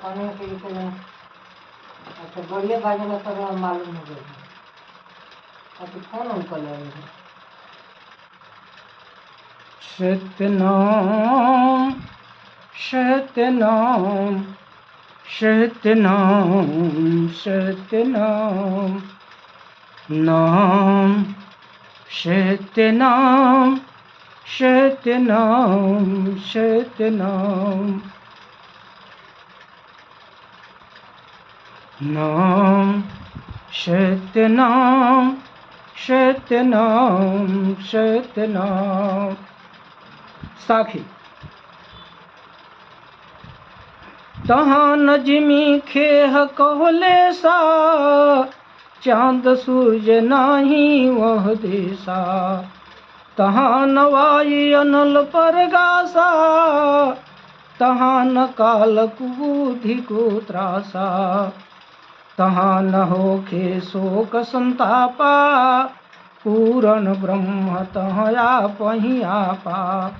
खाने के लिए अच्छा बढ़िया बाजे का तो मालूम हो गया। अभी कौन उनको लेंगे? सतनाम सतनाम सतनाम सतनाम नाम सतनाम सतनाम सतनाम नाम सतनाम सतनाम सतनाम। साखी तहाँ नजमी खेह कहले सा, चांद सूरज नाही वह देसा। तहाँ नवाई अनल परगासा, तहाँ न काल कुबुद्धि को त्रासा। तहाँ न होखे शोक संतापा, पूरन ब्रह्म तहाँ आपहि आपा।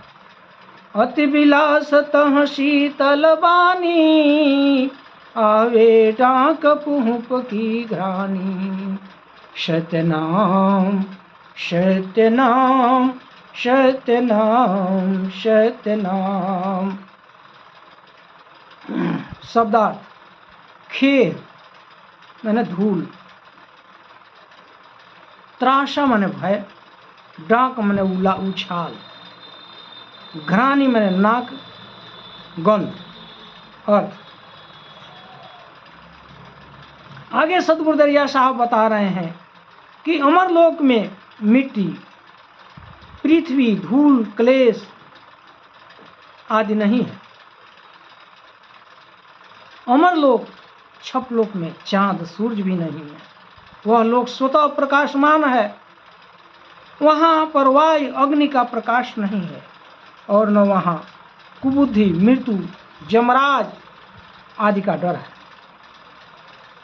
अति विलास तहाँ शीतल बानी, आवे डाक पुहुप की घ्राणी। सतनाम सतनाम सतनाम सतनाम। शब्दार्थ खेह मैंने धूल, त्रासा मैंने भय, डाक मैंने उला उछाल, घ्राणी मैंने नाक गंध। अर्थ आगे सतगुरु दरिया साहब बता रहे हैं कि अमरलोक में मिट्टी, पृथ्वी, धूल, क्लेश आदि नहीं है। अमरलोक छपलोक में चांद सूरज भी नहीं है। वह लोक स्वतः प्रकाशमान है। वहां पर वायु अग्नि का प्रकाश नहीं है और न वहां कुबुद्धि, मृत्यु, जमराज आदि का डर है।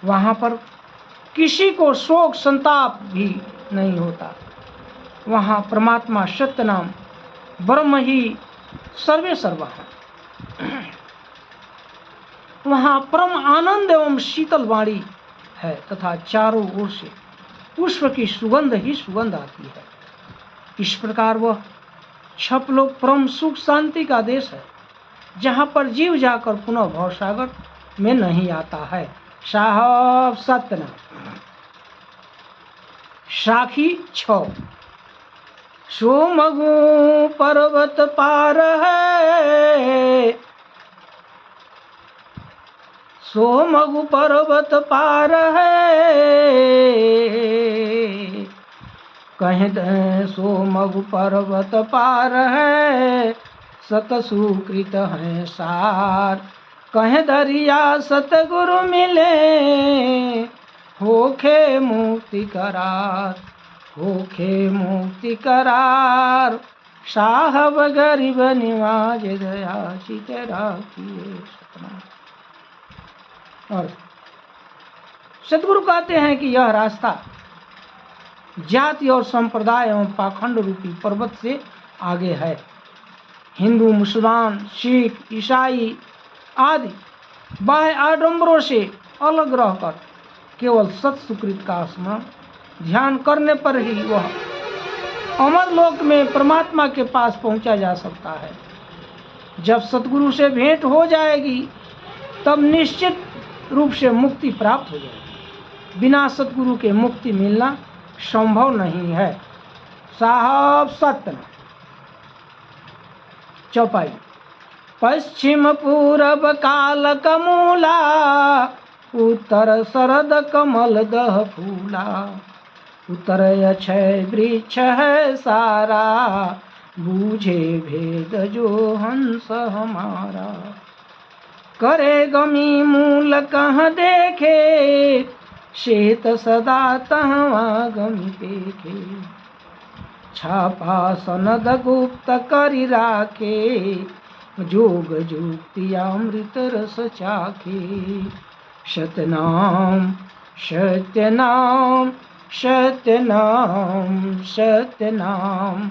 वहां पर किसी को शोक संताप भी नहीं होता। वहां परमात्मा सत्य नाम ब्रह्म ही सर्वे सर्वा है। वहां परम आनंद एवं शीतल वाणी है तथा चारों ओर से पुष्प की सुगंध ही सुगंध आती है। इस प्रकार वह छपलोक परम सुख शांति का देश है, जहां पर जीव जाकर पुनः भवसागर में नहीं आता है। साहब सत्यनाम। साखी 6 सोमगु पर्वत पार है, सोमगु पर्वत पार है। कहें सोमगु पर्वत पार है, सत सुकृत है सार। कहें दरिया सतगुरु मिले, होखे मुक्ति करार, होखे मुक्ति करार। साहब गरीब निवाज दया चित राखिए सतना। और सतगुरु कहते हैं कि यह रास्ता जाति और संप्रदाय एवं पाखंड रूपी पर्वत से आगे है। हिंदू, मुसलमान, सिख, ईसाई आदि बाह्य आडंबरों से अलग रहकर केवल सत सुकृत का स्मरण ध्यान करने पर ही वह अमरलोक में परमात्मा के पास पहुंचा जा सकता है। जब सतगुरु से भेंट हो जाएगी तब निश्चित रूप से मुक्ति प्राप्त हो जाएगी। बिना सतगुरु के मुक्ति मिलना संभव नहीं है। साहब सत्य चौपाई। पश्चिम पूरब काल कमूला, उत्तर शरद कमल दह फूला। उत्तर अक्षय वृक्ष है सारा, बूझे भेद जो हंस हमारा। करे गमी मूल कहाँ देखे, शेत सदा तहवा गमी देखे। छापा सनद गुप्त करि राखे, जोग जुक्ति अमृत रस चाखे। सतनाम सत्यनाम सत्यनाम सत्यनाम।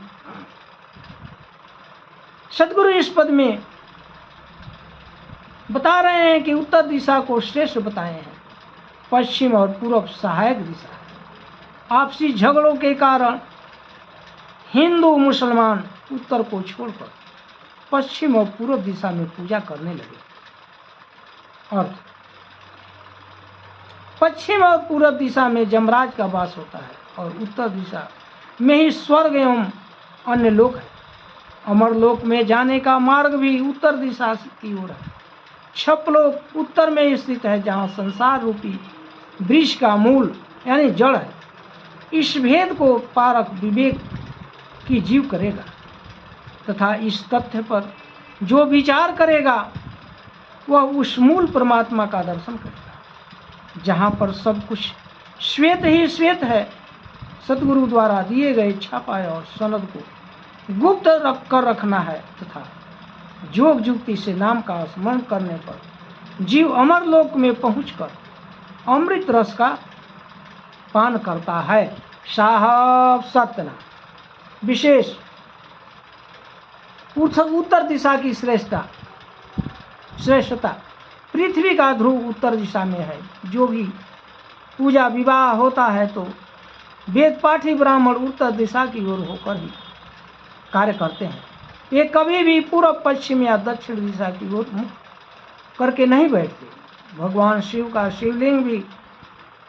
सतगुरु इस पद में बता रहे हैं कि उत्तर दिशा को श्रेष्ठ बताए हैं, पश्चिम और पूर्व सहायक दिशा है। आपसी झगड़ों के कारण हिंदू मुसलमान उत्तर को छोड़कर पश्चिम और पूर्व दिशा में पूजा करने लगे। अर्थ, पश्चिम और पूर्व दिशा में यमराज का वास होता है और उत्तर दिशा में ही स्वर्ग एवं अन्य लोक है। अमरलोक में जाने का मार्ग भी उत्तर दिशा की ओर है। छपलोक उत्तर में स्थित है, जहाँ संसार रूपी वृक्ष का मूल यानी जड़ है। इस भेद को पारक विवेक की जीव करेगा तथा इस तथ्य पर जो विचार करेगा वह उस मूल परमात्मा का दर्शन करेगा, जहाँ पर सब कुछ श्वेत ही श्वेत है। सतगुरु द्वारा दिए गए छापाए और सनद को गुप्त रख कर रखना है तथा योग युक्ति से नाम का स्मरण करने पर जीव अमर लोक में पहुंचकर अमृत रस का पान करता है। साहब सत्यनारायण। विशेष उत्तर दिशा की श्रेष्ठता पृथ्वी का ध्रुव उत्तर दिशा में है। जो भी पूजा विवाह होता है तो वेद पाठी ब्राह्मण उत्तर दिशा की ओर होकर ही कार्य करते हैं। ये कभी भी पूर्व पश्चिम या दक्षिण दिशा की ओर मुख करके नहीं बैठते। भगवान शिव का शिवलिंग भी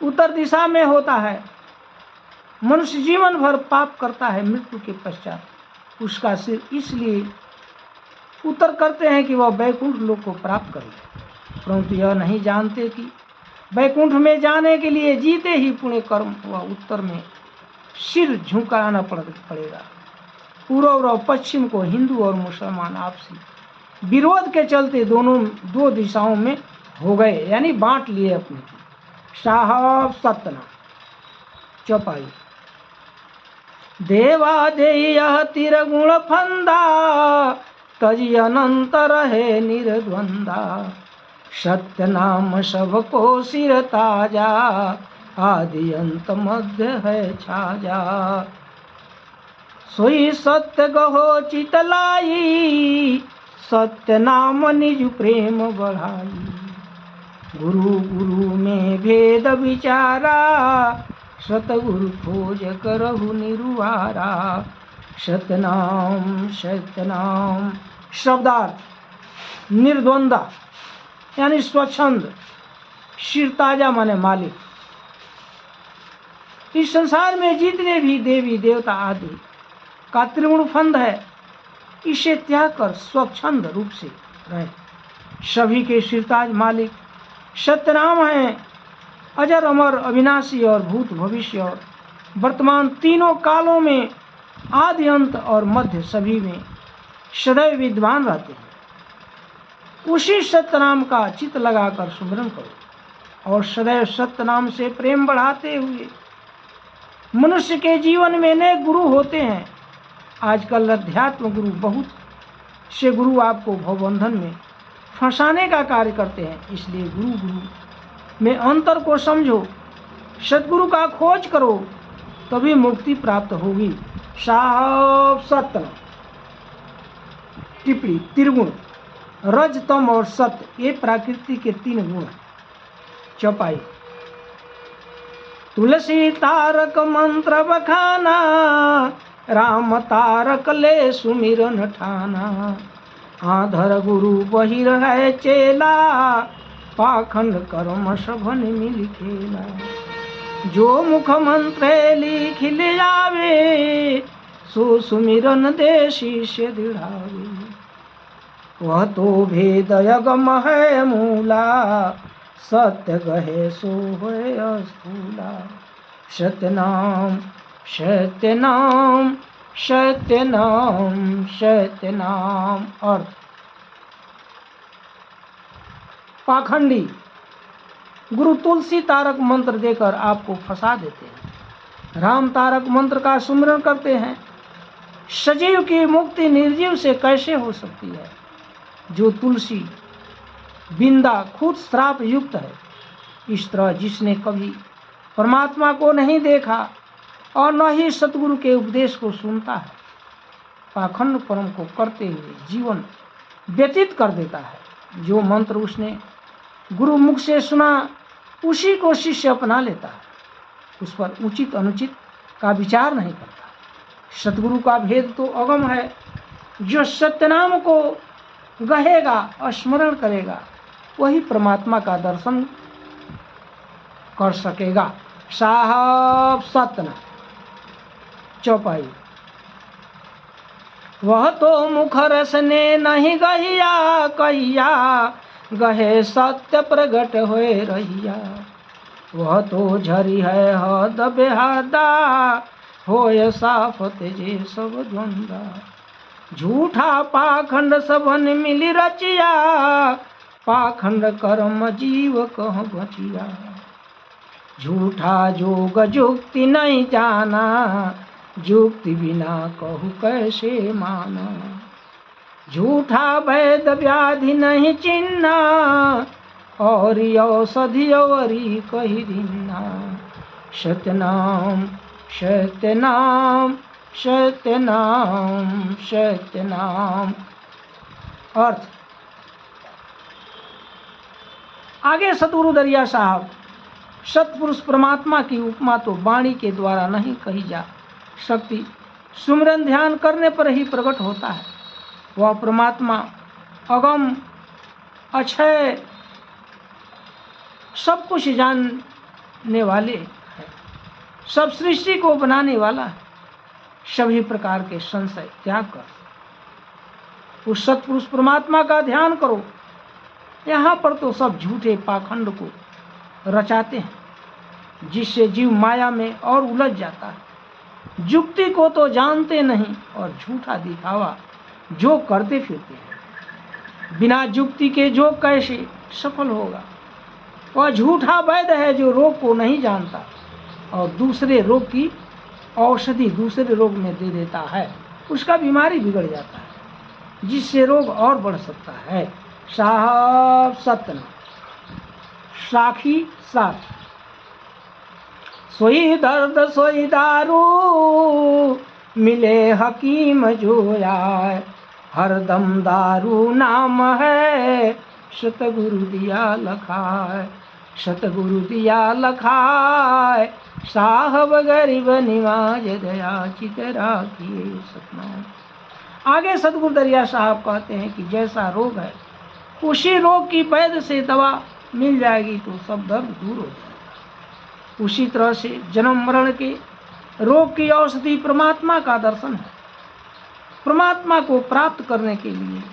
उत्तर दिशा में होता है। मनुष्य जीवन भर पाप करता है, मृत्यु के पश्चात उसका सिर इसलिए उत्तर करते हैं कि वह वैकुंठ लोक को प्राप्त करे, परंतु यह नहीं जानते कि वैकुंठ में जाने के लिए जीते ही पुण्य कर्म व उत्तर में सिर झुकाना पड़ेगा। पूर्व और पश्चिम को हिंदू और मुसलमान आपसी विरोध के चलते दोनों दो दिशाओं में हो गए, यानी बांट लिए अपने। साहब सतना चौपाई। देवादेय तिरगुण फंदा तजी अनंत रहे निर्द्वंदा। सत्य नाम सबको सिर ताजा आदि अंत मध्य है छाजा। सोई सत्य गहो चितलाई सत्य नाम निज प्रेम बढ़ाई। गुरु गुरु में भेद विचारा सतगुरु खोज करहु निरुआरा। सतनाम सतनाम शब्दार्थ निर्द्वंदा यानी स्वच्छंद, सिर ताजा माने मालिक। इस संसार में जितने भी देवी देवता आदि का त्रिगुण फंद है, इसे त्याग कर स्वच्छंद रूप से रहे। सभी के सिरताज मालिक सत्यनाम हैं, अजर अमर अविनाशी और भूत भविष्य और वर्तमान तीनों कालों में आदि अंत और मध्य सभी में सदैव विद्वान रहते हैं। उसी सत्यनाम का चित्त लगाकर सुमिरन करो और सदैव सत्यनाम से प्रेम बढ़ाते हुए। मनुष्य के जीवन में अनेक गुरु होते हैं। आजकल अध्यात्म गुरु बहुत से गुरु आपको भवबंधन में फंसाने का कार्य करते हैं। इसलिए गुरु गुरु में अंतर को समझो, सतगुरु का खोज करो, तभी मुक्ति प्राप्त होगी। साहब सत्य टिप्पणी। त्रिगुण रज तम और सत्य ये प्रकृति के तीन गुण हैं। चौपाई। तुलसी तारक मंत्र बखाना राम तारक ले सुमिरन ठाना। आधर गुरु बहिर है चेला पाखंड कर्म सभन मिल खेला। जो मुख मंत्र लिख ले जावे सो सुमिरन देशी से दृढ़ावे। वह तो भेद यगम है मूला सत्य गहे सो है स्थूला। सत्यनाम सत्यनाम सत्यनाम सत्यनाम। अर्थ पाखंडी गुरु तुलसी तारक मंत्र देकर आपको फंसा देते हैं। राम तारक मंत्र का सुमिरन करते हैं। सजीव की मुक्ति निर्जीव से कैसे हो सकती है? जो तुलसी बिंदा खुद श्राप युक्त है। इस तरह जिसने कभी परमात्मा को नहीं देखा और न ही सतगुरु के उपदेश को सुनता है, पाखंड कर्म को करते हुए जीवन व्यतीत कर देता है। जो मंत्र उसने गुरु मुख से सुना उसी को शिष्य अपना लेता है, उस पर उचित अनुचित का विचार नहीं करता। सतगुरु का भेद तो अगम है। जो सत्य नाम को गहेगा, स्मरण करेगा, वही परमात्मा का दर्शन कर सकेगा। साहब सतना चौपाई। वह तो मुख रस ने नहीं गहिया कहिया, गहे सत्य प्रगट होए रहिया। वह तो झरी है हद बेहदा, होय साफ तेजे सब द्वंदा। झूठा पाखंड सबन मिली रचिया, पाखंड कर्म जीव कह बचिया। झूठा जोग जुक्ति नहीं जाना, जुक्ति बिना कहू कैसे माना। झूठा वैद व्याधि नहीं चिन्ना, और औषधि औरी कही दिन्ना। सत्यनाम सत्यनाम सत्यनाम सत्यनाम। अर्थ आगे सतगुरु दरिया साहब, सतपुरुष परमात्मा की उपमा तो वाणी के द्वारा नहीं कही जा सकती, सुमिरन ध्यान करने पर ही प्रकट होता है। वह परमात्मा अगम अक्षय सब कुछ जानने वाले है, सब सृष्टि को बनाने वाला है। सभी प्रकार के संशय त्याग कर उस सतपुरुष परमात्मा का ध्यान करो। यहाँ पर तो सब झूठे पाखंड को रचाते हैं, जिससे जीव माया में और उलझ जाता है। जुक्ति को तो जानते नहीं और झूठा दिखावा जो करते फिरते हैं। बिना जुक्ति के जो कैसे सफल होगा। वह झूठा वैद्य है जो रोग को नहीं जानता और दूसरे रोग की औषधि दूसरे रोग में दे देता है, उसका बीमारी बिगड़ जाता है, जिससे रोग और बढ़ सकता है। साहब सतना साखी साथ। सोई दर्द सोई दारू, मिले हकीम जो आए। हरदम दारू नाम है, सतगुरु दिया लखाए। सतगुरु दिया लखाए, साहब गरीब निवाज दया चित राखिए सतना। आगे सतगुरु दरिया साहब कहते हैं कि जैसा रोग है उसी रोग की वैद्य से दवा मिल जाएगी तो सब दर्द दूर हो जाएगा। उसी तरह से जन्म मरण के रोग की औषधि परमात्मा का दर्शन है। परमात्मा को प्राप्त करने के लिए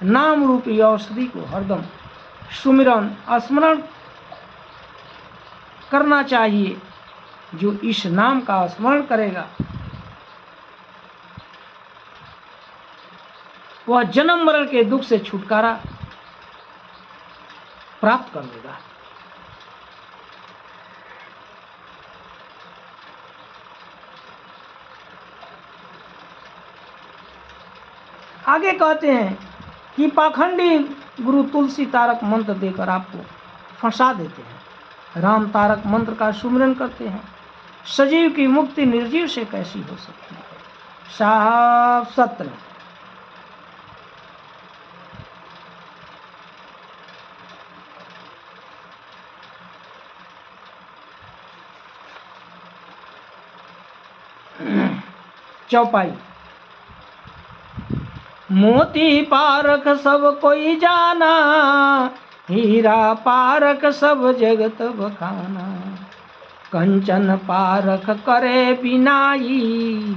नाम रूपी औषधि को हरदम सुमिरन स्मरण करना चाहिए। जो इस नाम का स्मरण करेगा वह जन्म मरण के दुख से छुटकारा प्राप्त कर लेगा। आगे कहते हैं कि पाखंडी गुरु तुलसी तारक मंत्र देकर आपको फंसा देते हैं। राम तारक मंत्र का सुमिरन करते हैं। सजीव की मुक्ति निर्जीव से कैसी हो सकती है। साहब सत्य चौपाई। मोती पारख सब कोई जाना, हीरा पारख सब जगत बखाना। कंचन पारख करे बिनाई,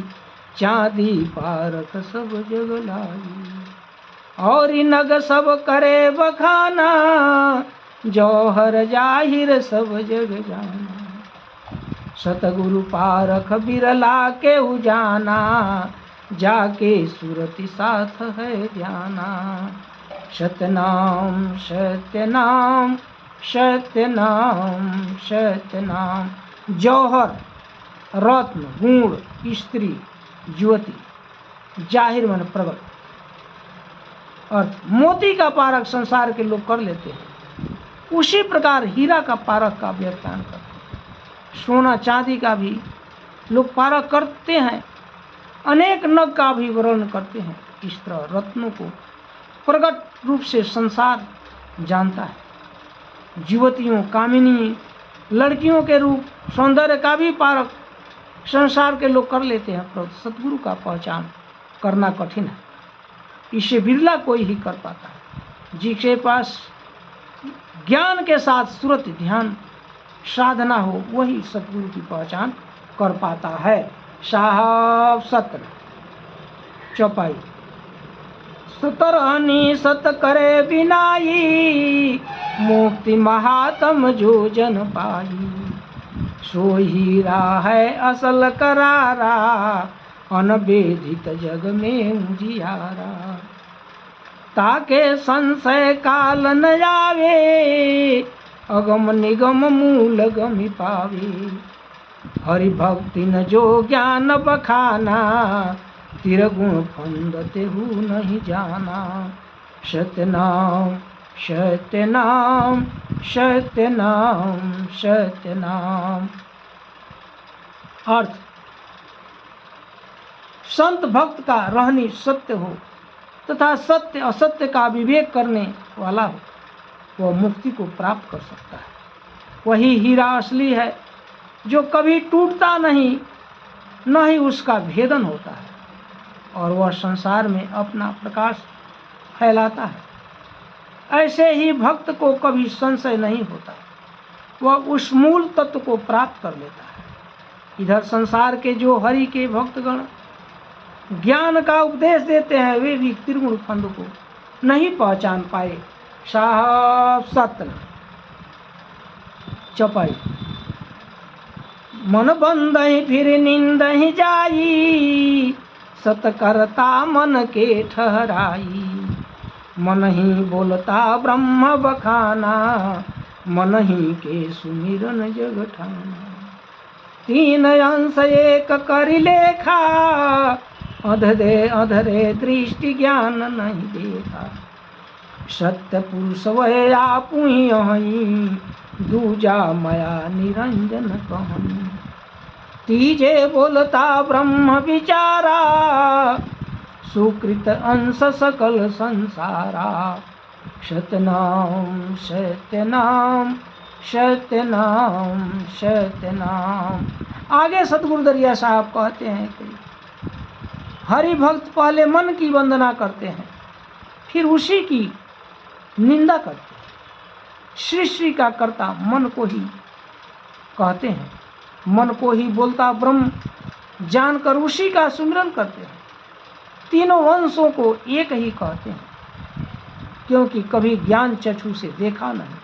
चांदी पारख सब जग लाई। और नग सब करे बखाना, जौहर जाहिर सब जग जाना। सतगुरु पारख बिरला के उजाना, जाके सुरति साथ है ध्याना। सतनाम सत्यनाम सत्यनाम सत्यनाम। जौहर रत्न गुण स्त्री युवती, जाहिर मन प्रगट। अर्थ मोती का पारक संसार के लोग कर लेते हैं, उसी प्रकार हीरा का पारक का व्याख्यान करते हैं। सोना चांदी का भी लोग पारक करते हैं, अनेक नग का भी वर्णन करते हैं। इस तरह रत्नों को प्रकट रूप से संसार जानता है। युवतियों, कामिनी, लड़कियों के रूप, सौंदर्य का भी पारक संसार के लोग कर लेते हैं, पर सतगुरु का पहचान करना कठिन है। इसे बिरला कोई ही कर पाता है। जिसके पास ज्ञान के साथ सुरत ध्यान साधना हो, वही सतगुरु की पहचान कर पाता है। साहब सत्र चौपाई। सतरहनी सत करे बिनाई, मुक्ति महात्म जो जन पाई। सो हीरा है असल करारा, अनवेदित जग में उजियारा। ताके संशय काल न आवे, अगम निगम मूल गमि पावे। हरि भक्ति न जो ज्ञान बखाना, तिरगुण फंदते हु नहीं जाना। सत्य नाम सत्य नाम सत्य नाम सत्य नाम। अर्थ, संत भक्त का रहनी सत्य हो तथा सत्य असत्य का विवेक करने वाला हो, वह मुक्ति को प्राप्त कर सकता है। वही हीरा असली है जो कभी टूटता नहीं, न ही उसका भेदन होता है, और वह संसार में अपना प्रकाश फैलाता है। ऐसे ही भक्त को कभी संशय नहीं होता, वह उस मूल तत्व को प्राप्त कर लेता है। इधर संसार के जो हरि के भक्तगण ज्ञान का उपदेश देते हैं, वे भी त्रिगुण फंद को नहीं पहचान पाए। साहब सत्य चौपाई। मन बंदहि फिर निंदहि जाई, सत करता मन के ठहराई। मन ही बोलता ब्रह्म बखाना, मन ही के सुमिरन जग ठाना। तीन अंश एक करि लेखा, अधरे दृष्टि ज्ञान नहीं देखा। सत्य पुरुष वह आपु ही अहीं, दूजा मया निरंजन कहूँ। तीजे बोलता ब्रह्म विचारा, सुकृत अंश सकल संसारा। सतनाम सत्यनाम सत्यनाम सत्यनाम। आगे सतगुरु दरिया साहब कहते हैं कि हरि भक्त पहले मन की वंदना करते हैं, फिर उसी की निंदा करते हैं। सृष्टि का कर्ता मन को ही कहते हैं, मन को ही बोलता ब्रह्म जानकर उसी का सुमिरन करते हैं। तीनों वंशों को एक ही कहते हैं, क्योंकि कभी ज्ञान चक्षु से देखा नहीं।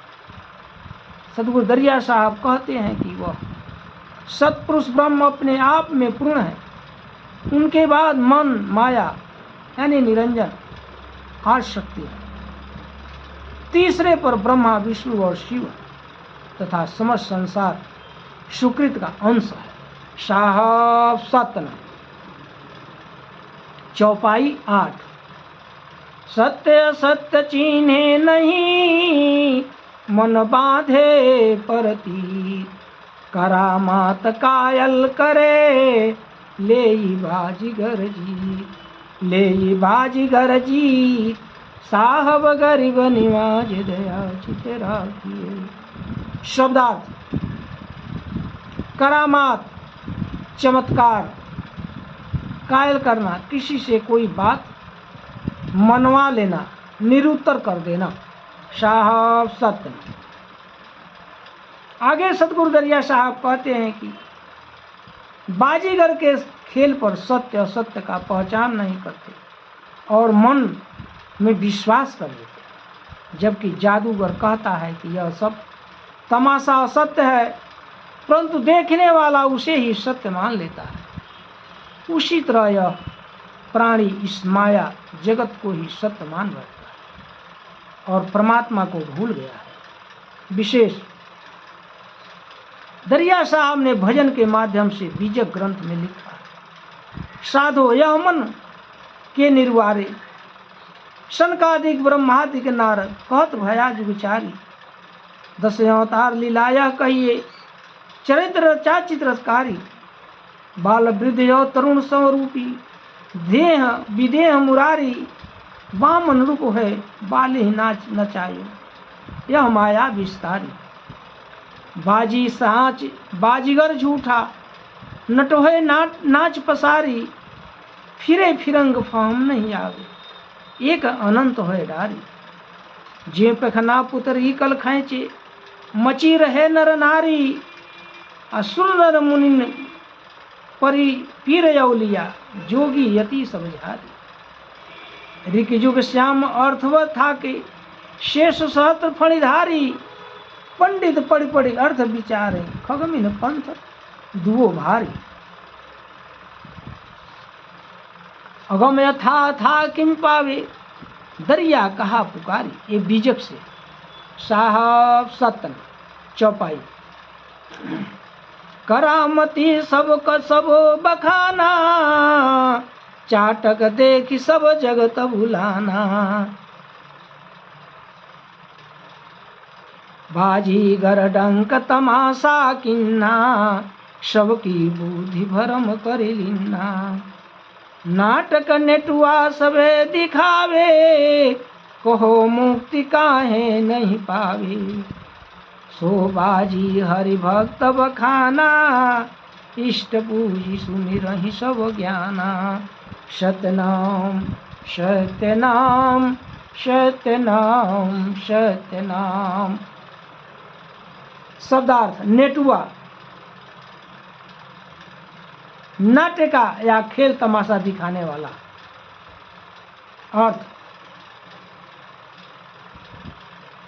सतगुरु दरिया साहब कहते हैं कि वह सत्पुरुष ब्रह्म अपने आप में पूर्ण है। उनके बाद मन, माया यानी निरंजन, आज शक्ति है। तीसरे पर ब्रह्मा, विष्णु और शिव तथा समस्त संसार सुकृत का अंश है। साहब सतना चौपाई 8। सत्य सत्य चीन्हे नहीं, मन बांधे परती। करामात कायल करे, ले बाजीगर जी, ले बाजीगर जी। साहब गरीब निवाज दया चित राखिए। शब्दार्थ, करामात चमत्कार, कायल करना, किसी से कोई बात मनवा लेना, निरुत्तर कर देना। साहब सत्य। आगे सतगुरु दरिया साहब कहते हैं कि बाजीगर के खेल पर सत्य असत्य का पहचान नहीं करते और मन में विश्वास कर लेते, जबकि जादूगर कहता है कि यह सब तमाशा असत्य है, परंतु देखने वाला उसे ही सत्य मान लेता है। उसी तरह यह प्राणी इस माया जगत को ही सत्य मान बैठता है और परमात्मा को भूल गया है। विशेष दरिया साहब ने भजन के माध्यम से बीजक ग्रंथ में लिखा, साधो यह मन के निर्वारे, सनकादिक ब्रह्मादिक नारद कहत भया जुगचारी। 10 अवतार लीलाया कहिए, चरित्र चाचित्रकारी। बाल वृद्ध तरुण स्वरूपी, देह विदेह मुरारी। वामन रूप है बाले नाच नचायो, यह माया विस्तारी। बाजी साच बाजीगर झूठा, नटोहे नाच पसारी, फिरे फिरंग फाम नहीं आवे, एक अनंत है डारी। जे पखना पुतरी कल खैचे, मची रहे नर नारी, असुर नर मुनि परी पीर यौलिया, जोगी यति सब झारी। ऋक जुग श्याम अर्थवत थाके, शेष सहस्त्र फणिधारी, पंडित पढ़ी पढ़ी अर्थ विचारे, खगमिन पंथ दुओ भारी। अगम यथा था किम पावे, दरिया कहा पुकारी। ये बीजक से साहब सतन चौपाई। करामती सब का सब बखाना, चाटक देखी सब जगत भुलाना। बाजीगर डंक तमाशा किन्ना, सबकी बुद्धि भरम करे लिन्ना। नाटक नेटुआ सबे दिखावे, कहो मुक्ति काहे नहीं पावे। सो बाजी हरि भक्त बखाना, इष्ट पूजी सुमिरहि सब ज्ञाना। सतनाम सत्यनाम सत्यनाम सत्यनाम। शब्दार्थ नेटुआ नाट्य का या खेल तमाशा दिखाने वाला। अर्थ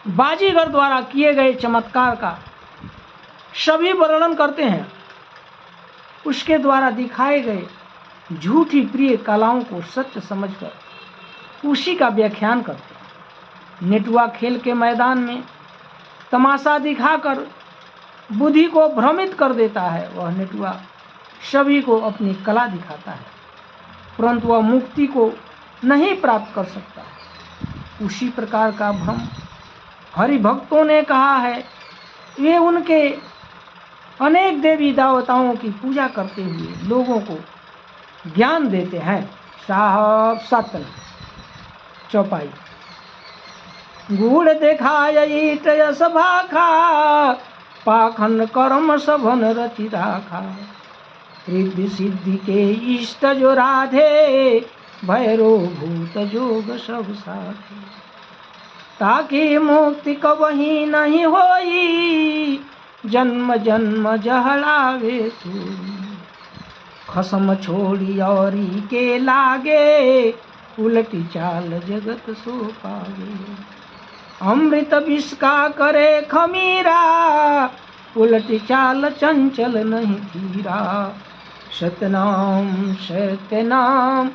बाजीगर द्वारा किए गए चमत्कार का सभी वर्णन करते हैं, उसके द्वारा दिखाए गए झूठी प्रिय कलाओं को सत्य समझकर उसी का व्याख्यान करते हैं। नेटुआ खेल के मैदान में तमाशा दिखाकर बुद्धि को भ्रमित कर देता है। वह नेटुआ सभी को अपनी कला दिखाता है, परंतु वह मुक्ति को नहीं प्राप्त कर सकता है। उसी प्रकार का भ्रम हरि भक्तों ने कहा है। वे उनके अनेक देवी देवताओं की पूजा करते हुए लोगों को ज्ञान देते हैं। साहब सतन चौपाई। गूढ़ दिखाय ईट यस भाखा, पाखंड कर्म सभन रचि राखा। रिद्धि सिद्धि के इष्ट जो राधे, भैरो भूत जोग सब साथे। ताकि मुक्ति कबही नहीं होई, जन्म जन्म जहलावे सोई। खसम छोड़ी औरी के लागे, उलटी चाल जगत सो पावे। अमृत विष का करे खमीरा, उलटी चाल चंचल नहीं धीरा। सतनाम सत्यनाम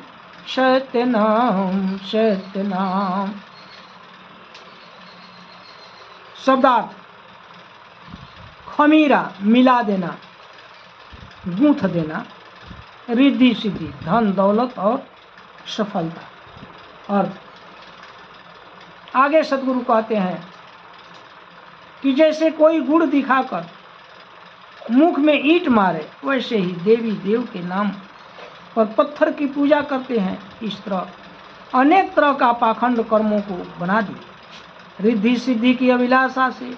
सत्यनाम सत्यनाम। शब्दार्थ खमीरा मिला देना, गूंथ देना। रिद्धि सिद्धि धन दौलत और सफलता। अर्थ आगे सदगुरु कहते हैं कि जैसे कोई गुड़ दिखाकर मुख में ईंट मारे, वैसे ही देवी देव के नाम पर पत्थर की पूजा करते हैं। इस तरह अनेक तरह का पाखंड कर्मों को बना दिए। रिद्धि सिद्धि की अभिलाषा से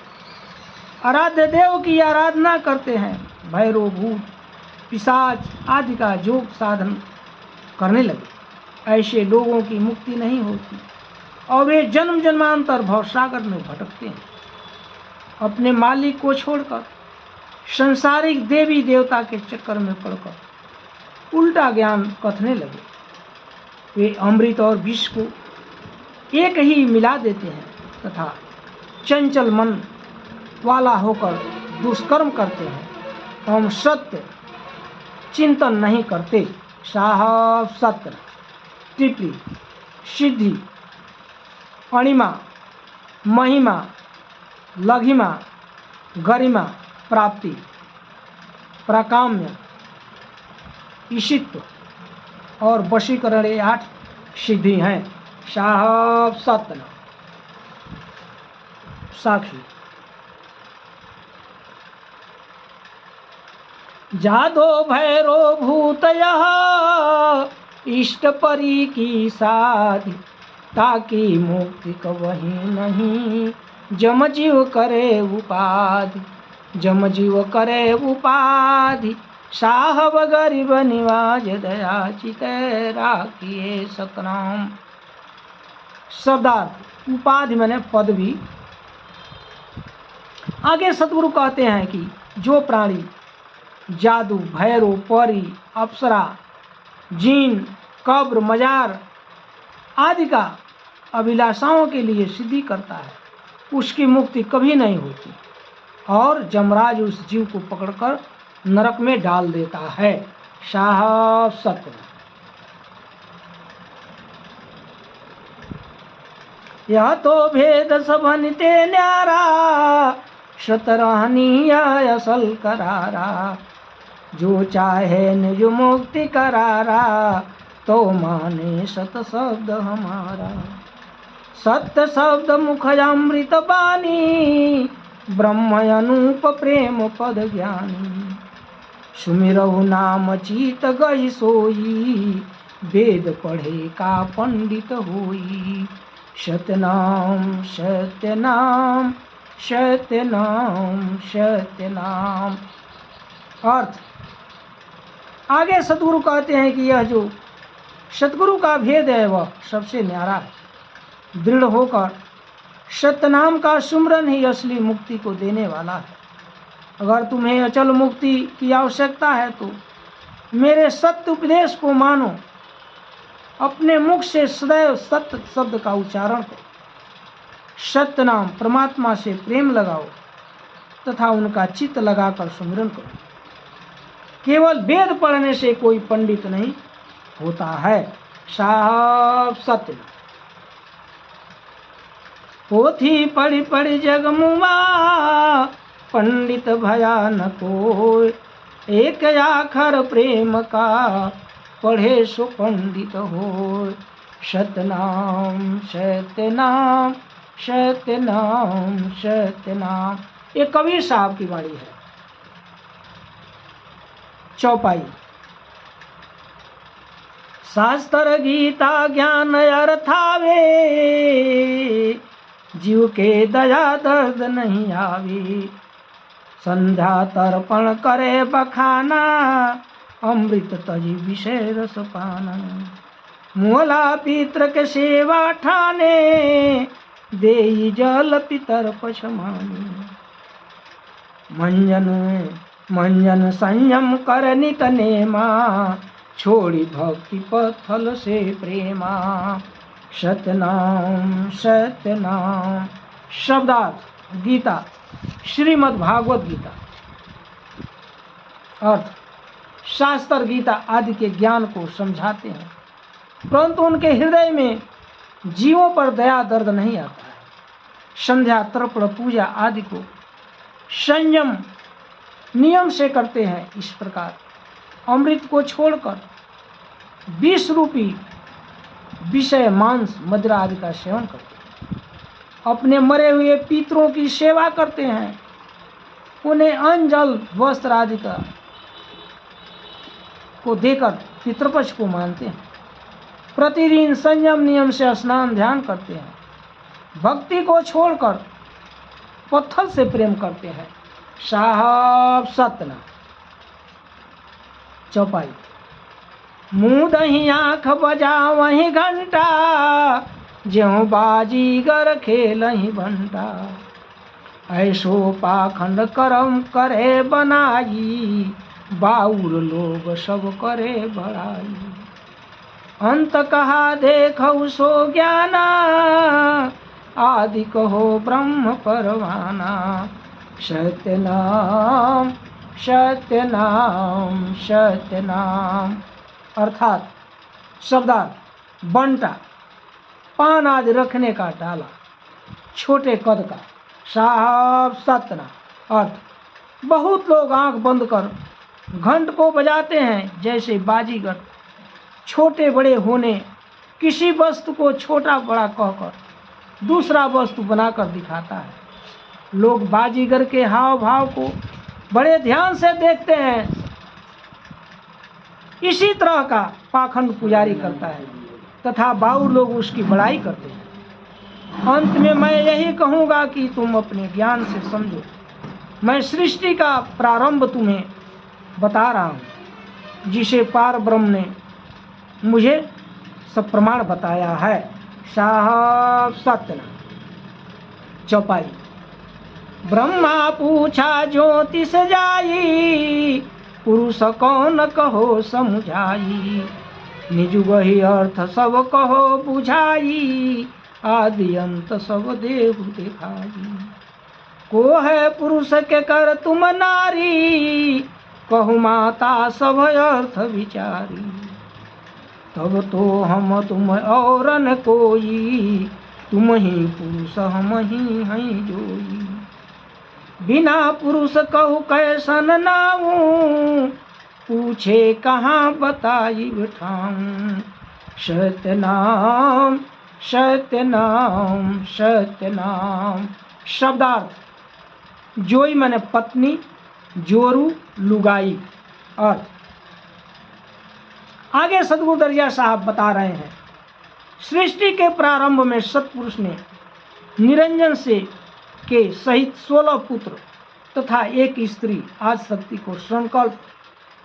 आराध्य देव की आराधना करते हैं। भैरव भूत पिशाच आदि का जोग साधन करने लगे। ऐसे लोगों की मुक्ति नहीं होती और वे जन्म जन्मांतर भवसागर में भटकते हैं। अपने मालिक को छोड़कर संसारिक देवी देवता के चक्कर में पड़कर उल्टा ज्ञान कथने लगे। वे अमृत और विष को एक ही मिला देते हैं तथा चंचल मन वाला होकर दुष्कर्म करते हैं एवं सत्य चिंतन नहीं करते। साहब सत्य टिप्पणी। सिद्धि अणिमा महिमा लघिमा गरिमा प्राप्ति प्राकाम्य ईशित्व और वशीकरण, ये 8 सिद्धि हैं। साहब सत्य साखी। जादो भैरो भूतयः इष्ट परी की साधि, ताकि मुक्ति कबही नहीं, जम जीव करे उपाधि, जम जीव करे उपाधि, साहब गरीब निवाज दया चिते राखिए सतनाम। शब्दार्थ उपाधि माने पदवी। आगे सतगुरु कहते हैं कि जो प्राणी जादू, भैरव, परी, अप्सरा, जीन, कब्र, मजार आदि का अभिलाषाओं के लिए सिद्धि करता है, उसकी मुक्ति कभी नहीं होती और जमराज उस जीव को पकड़कर नरक में डाल देता है। साहब सत्य। यह तो भेद सबनिते न्यारा, शतरहनीय असल करारा, जो चाहे निज मुक्ति करारा, तो माने सत शब्द हमारा। सत्य शब्द मुख अमृत बानी, ब्रह्म अनूप प्रेम पद ज्ञानी। सुमिरहु नाम चीत गई सोई, वेद पढ़े का पंडित होई। सत्यनाम सत्यनाम सत्यनाम सत्यनाम। अर्थ आगे सतगुरु कहते हैं कि यह जो सतगुरु का भेद है वह सबसे न्यारा है। दृढ़ होकर सत्यनाम का सुमरन ही असली मुक्ति को देने वाला है। अगर तुम्हें अचल मुक्ति की आवश्यकता है तो मेरे सत्य उपदेश को मानो, अपने मुख से सदैव सत्य शब्द का उच्चारण करो, सत्य नाम परमात्मा से प्रेम लगाओ तथा उनका चित्त लगाकर सुमिरन करो। केवल वेद पढ़ने से कोई पंडित नहीं होता है। साहब सत्य। पोथी पढ़ी पढ़ी जग मुआ, पंडित भया न कोय। एक आखर प्रेम का, पढ़े सो पंडित होय। सतनाम सत्यनाम सत्यनाम सत्यनाम। ये कबीर साहब की वाणी है। चौपाई। शास्त्र गीता ज्ञान अर्थावे, जीव के दया दर्द नहीं आवे। संध्या तर्पण करे बखाना, अमृत तजी विषय रस पाना। मूला पितर के सेवा ठाने, देई जल पितर पछमाने। मंजन संयम कर नित नेमा, छोड़ी भक्ति पथल से प्रेमा। सत्यनाम सत्यनाम। शब्दार्थ गीता, श्रीमद् भागवत गीता। अर्थ शास्त्र गीता आदि के ज्ञान को समझाते हैं, परंतु उनके हृदय में जीवों पर दया दर्द नहीं आता है। संध्या तर्पण पूजा आदि को संयम नियम से करते हैं। इस प्रकार अमृत को छोड़कर विष रूपी विषय मांस मदिरा आदि का सेवन करते हैं। अपने मरे हुए पितरों की सेवा करते हैं, उन्हें अन्न जल वस्त्र आदि का को देकर पितृपक्ष को मानते हैं। प्रतिदिन संयम नियम से स्नान ध्यान करते हैं। भक्ति को छोड़कर पत्थर से प्रेम करते हैं। साहब सतना। चौपाई। मुँह दही आँख बजा वही घंटा, ज्यों बाजीगर खेल ही बंटा। ऐसो पाखंड करम करे बनाई, बाउर लोग सब करे बड़ाई। अंत कहा देखो सो ज्ञाना, आदि कहो ब्रह्म परवाना। सत्यनाम सत्यनाम सत्यनाम। अर्थात शब्दार्थ बंटा, पान आदि रखने का डाला, छोटे कद का। साहब सतना। अर्थ बहुत लोग आंख बंद कर घंट को बजाते हैं, जैसे बाजीगर छोटे बड़े होने किसी वस्तु को छोटा बड़ा कहकर दूसरा वस्तु बनाकर दिखाता है। लोग बाजीगर के हाव भाव को बड़े ध्यान से देखते हैं। इसी तरह का पाखंड पुजारी करता है। तथा बाऊ लोग उसकी बड़ाई करते हैं। अंत में मैं यही कहूँगा कि तुम अपने ज्ञान से समझो। मैं सृष्टि का प्रारंभ तुम्हें बता रहा हूँ, जिसे पार ब्रह्म ने मुझे सब प्रमाण बताया है। साहब सत्यनारायण। चौपाई। ब्रह्मा पूछा ज्योतिष जाई, पुरुष कौन कहो समुझाई। निज वही अर्थ सब कहो बुझाई, आदि अंत सब देहु दिखाई। को है पुरुष के कर तुम नारी, कहु माता सब अर्थ विचारी। तब तो हम तुम और न कोई, तुम ही पुरुष हम ही हैं जोई। बिना पुरुष कहु कैसन नाऊं, पूछे कहाँ बताई बिठाऊं। सत्यनाम सत्यनाम सत्यनाम। शब्दार्थ। जोई माने पत्नी, जोरू लुगाई। अर्थ। आगे सदगुरु दरिया साहब बता रहे हैं, सृष्टि के प्रारंभ में सतपुरुष ने निरंजन से के सहित 16 पुत्र तथा एक स्त्री आदिशक्ति को संकल्प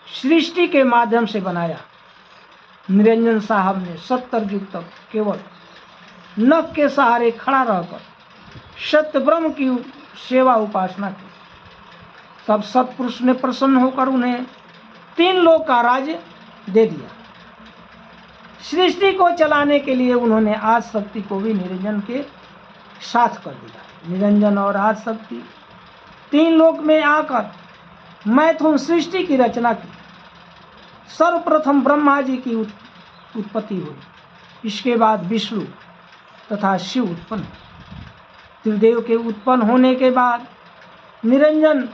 सृष्टि के माध्यम से बनाया। निरंजन साहब ने 70 युग तक केवल नख के सहारे खड़ा रहकर सत्य ब्रह्म की सेवा उपासना की। तब सतपुरुष ने प्रसन्न होकर उन्हें 3 लोक का राज्य दे दिया। सृष्टि को चलाने के लिए उन्होंने आदिशक्ति को भी निरंजन के साथ कर दिया। निरंजन और आदिशक्ति 3 लोक में आकर मैथुन सृष्टि की रचना की। सर्वप्रथम ब्रह्मा जी की उत्पत्ति हुई। इसके बाद विष्णु तथा शिव उत्पन्न। त्रिदेव के उत्पन्न होने के बाद निरंजन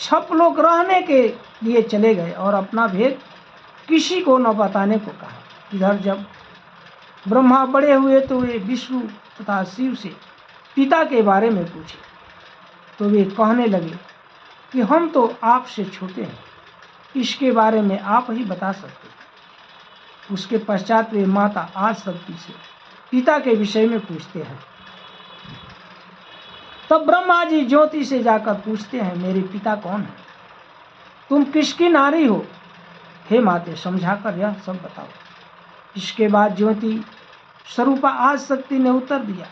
छपलोक रहने के लिए चले गए और अपना भेद किसी को न बताने को कहा। इधर जब ब्रह्मा बड़े हुए तो वे विष्णु तथा शिव से पिता के बारे में पूछे, तो वे कहने लगे कि हम तो आपसे छोटे हैं, इसके बारे में आप ही बता सकते हैं। उसके पश्चात वे माता आदिशक्ति से पिता के विषय में पूछते हैं। तब ब्रह्मा जी ज्योति से जाकर पूछते हैं, मेरे पिता कौन है, तुम किसकी नारी हो, हे माते समझाकर यह सब बताओ। इसके बाद ज्योति स्वरूपा आदिशक्ति ने उत्तर दिया,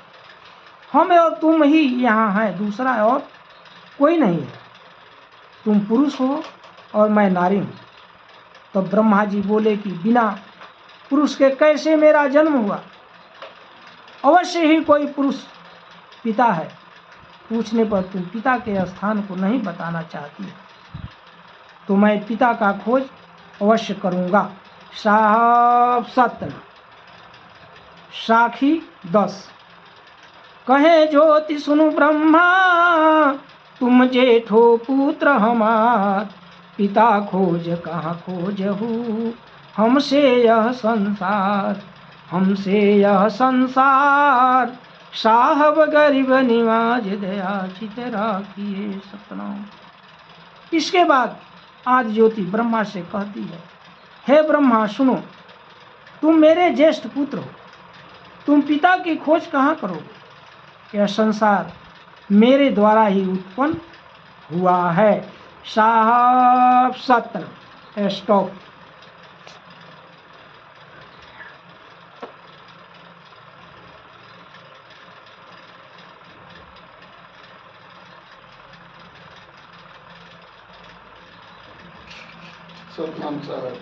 हम और तुम ही यहाँ हैं, दूसरा और कोई नहीं है। तुम पुरुष हो और मैं नारी हूँ। तो ब्रह्मा जी बोले कि बिना पुरुष के कैसे मेरा जन्म हुआ, अवश्य ही कोई पुरुष पिता है। पूछने पर तुम पिता के स्थान को नहीं बताना चाहती हो, तो मैं पिता का खोज अवश्य करूँगा। साहब सत्य। साखी 10। कहे ज्योति सुनु ब्रह्मा, तुम जेठो पुत्र हमार, पिता खोज कहाँ खोजहु, हमसे यह संसार, हमसे यह संसार। साहब गरीब निवाज दया चित राखिए सतनाम। इसके बाद आदि ज्योति ब्रह्मा से कहती है, हे ब्रह्मा सुनो, तुम मेरे ज्येष्ठ पुत्र हो, तुम पिता की खोज कहाँ करोगे। यह संसार मेरे द्वारा ही उत्पन्न हुआ है। साहब सत्य। स्टॉप। सतनाम साहब।